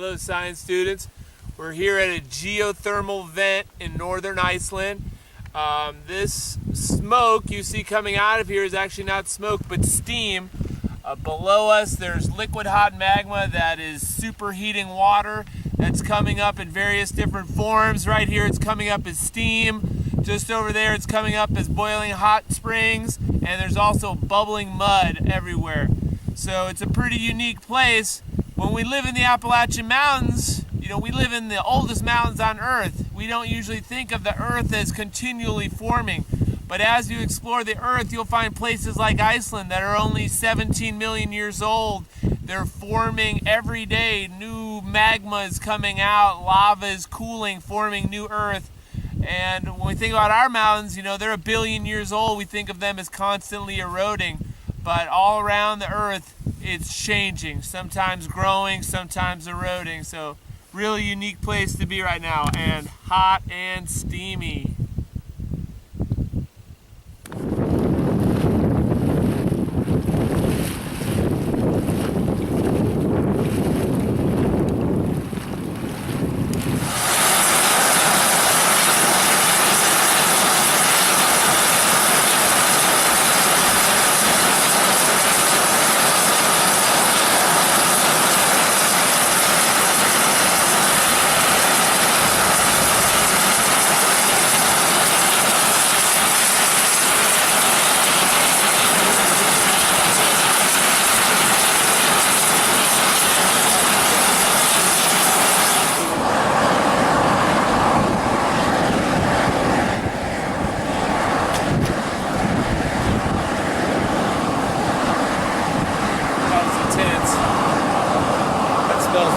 Hello science students. We're here at a geothermal vent in northern Iceland. This smoke you see coming out of here is actually not smoke but steam. Below us there's liquid hot magma that is superheating water that's coming up in various different forms. Right here it's coming up as steam. Just over there it's coming up as boiling hot springs, and there's also bubbling mud everywhere. So it's a pretty unique place. When we live in the Appalachian Mountains, we live in the oldest mountains on Earth. We don't usually think of the Earth as continually forming. But as you explore the Earth, you'll find places like Iceland that are only 17 million years old. They're forming every day. New magma is coming out, lava is cooling, forming new Earth. And when we think about our mountains, they're a billion years old. We think of them as constantly eroding. But all around the Earth, it's changing. Sometimes growing, sometimes eroding. So really unique place to be right now, and hot and steamy.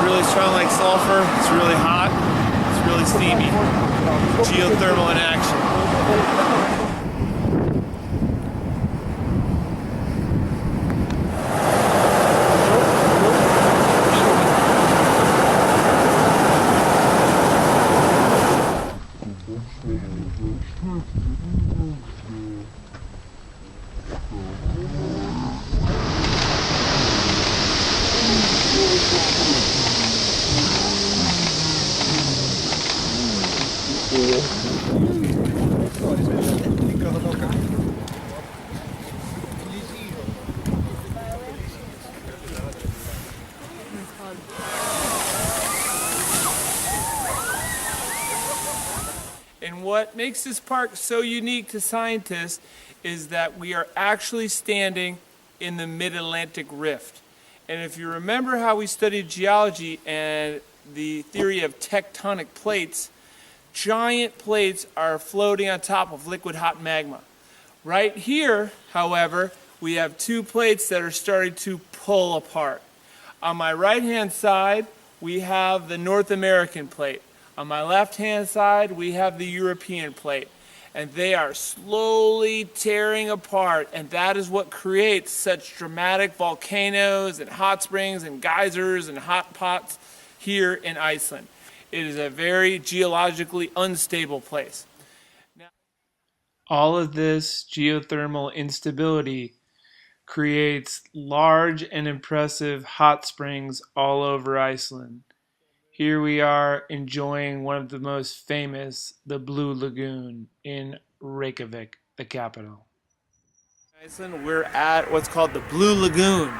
Really strong like sulfur. It's really hot. It's really steamy. Geothermal in action. And what makes this park so unique to scientists is that we are actually standing in the mid-Atlantic rift. And if you remember how we studied geology and the theory of tectonic plates, giant plates are floating on top of liquid hot magma. Right here, however, we have two plates that are starting to pull apart. On my right-hand side, we have the North American plate. On my left-hand side, we have the European plate. And they are slowly tearing apart, and that is what creates such dramatic volcanoes and hot springs and geysers and hot pots here in Iceland. It is a very geologically unstable place. Now, all of this geothermal instability creates large and impressive hot springs all over Iceland. Here we are enjoying one of the most famous, the Blue Lagoon in Reykjavik, the capital. Iceland, we're at what's called the Blue Lagoon,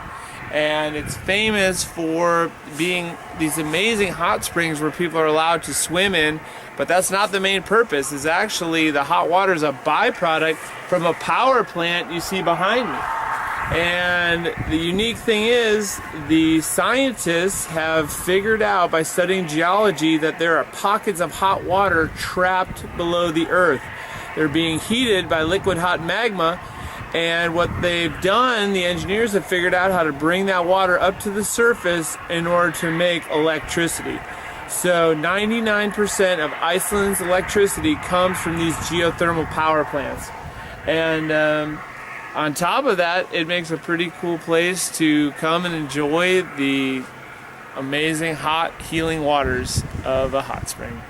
and it's famous for being these amazing hot springs where people are allowed to swim in, but that's not the main purpose. It's actually the hot water is a byproduct from a power plant you see behind me. And the unique thing is, the scientists have figured out by studying geology that there are pockets of hot water trapped below the earth. They're being heated by liquid hot magma, and what they've done, the engineers have figured out how to bring that water up to the surface in order to make electricity. So 99% of Iceland's electricity comes from these geothermal power plants. And on top of that, it makes a pretty cool place to come and enjoy the amazing hot healing waters of a hot spring.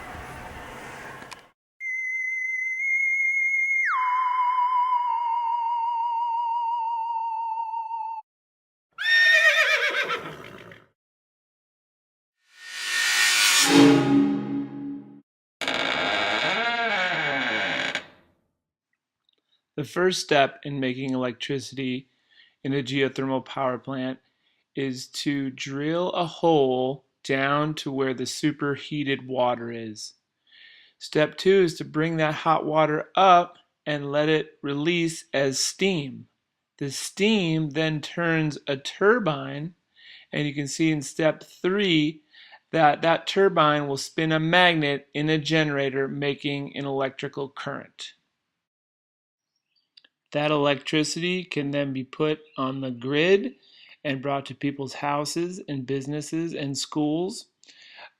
The first step in making electricity in a geothermal power plant is to drill a hole down to where the superheated water is. Step 2 is to bring that hot water up and let it release as steam. The steam then turns a turbine, and you can see in step 3 that that turbine will spin a magnet in a generator, making an electrical current. That electricity can then be put on the grid and brought to people's houses and businesses and schools.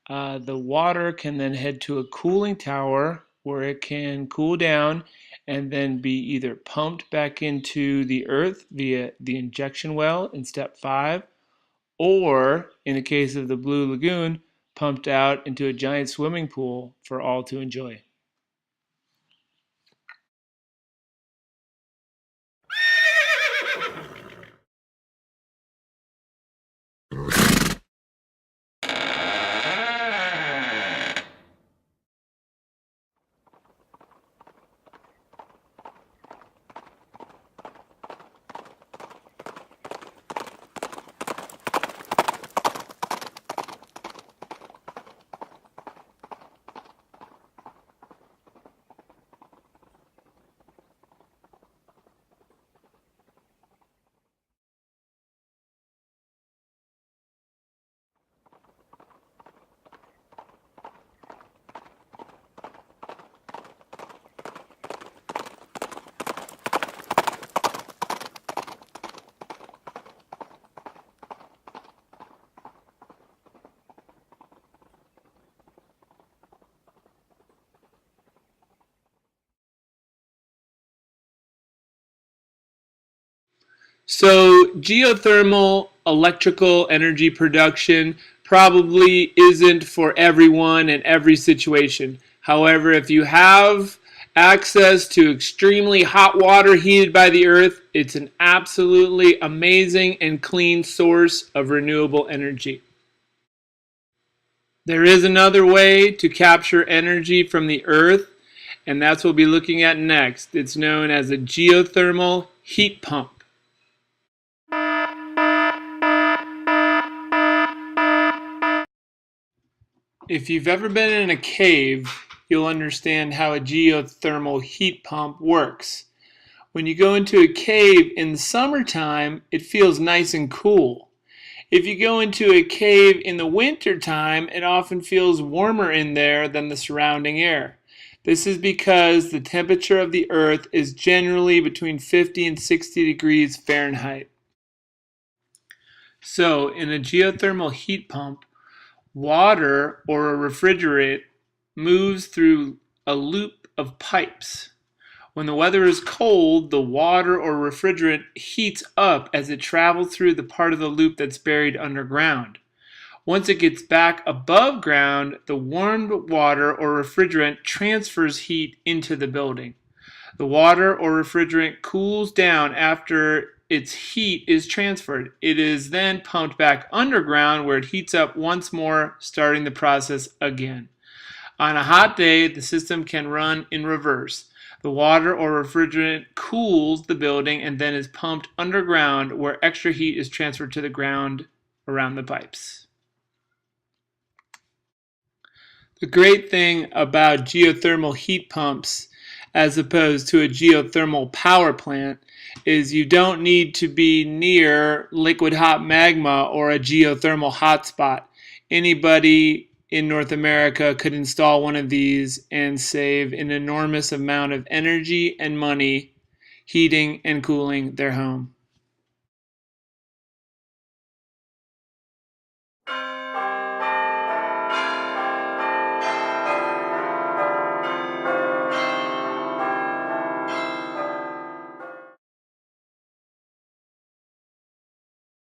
The water can then head to a cooling tower where it can cool down and then be either pumped back into the earth via the injection well in step 5, or in the case of the Blue Lagoon, pumped out into a giant swimming pool for all to enjoy. So geothermal electrical energy production probably isn't for everyone in every situation. However, if you have access to extremely hot water heated by the earth, it's an absolutely amazing and clean source of renewable energy. There is another way to capture energy from the earth, and that's what we'll be looking at next. It's known as a geothermal heat pump. If you've ever been in a cave, you'll understand how a geothermal heat pump works. When you go into a cave in the summertime, it feels nice and cool. If you go into a cave in the wintertime, it often feels warmer in there than the surrounding air. This is because the temperature of the earth is generally between 50 and 60 degrees Fahrenheit. So, in a geothermal heat pump, water or a refrigerant moves through a loop of pipes. When the weather is cold, the water or refrigerant heats up as it travels through the part of the loop that's buried underground. Once it gets back above ground, the warmed water or refrigerant transfers heat into the building. The water or refrigerant cools down after its heat is transferred. It is then pumped back underground where it heats up once more, starting the process again. On a hot day, the system can run in reverse. The water or refrigerant cools the building and then is pumped underground where extra heat is transferred to the ground around the pipes. The great thing about geothermal heat pumps as opposed to a geothermal power plant is you don't need to be near liquid hot magma or a geothermal hotspot. Anybody in North America could install one of these and save an enormous amount of energy and money heating and cooling their home.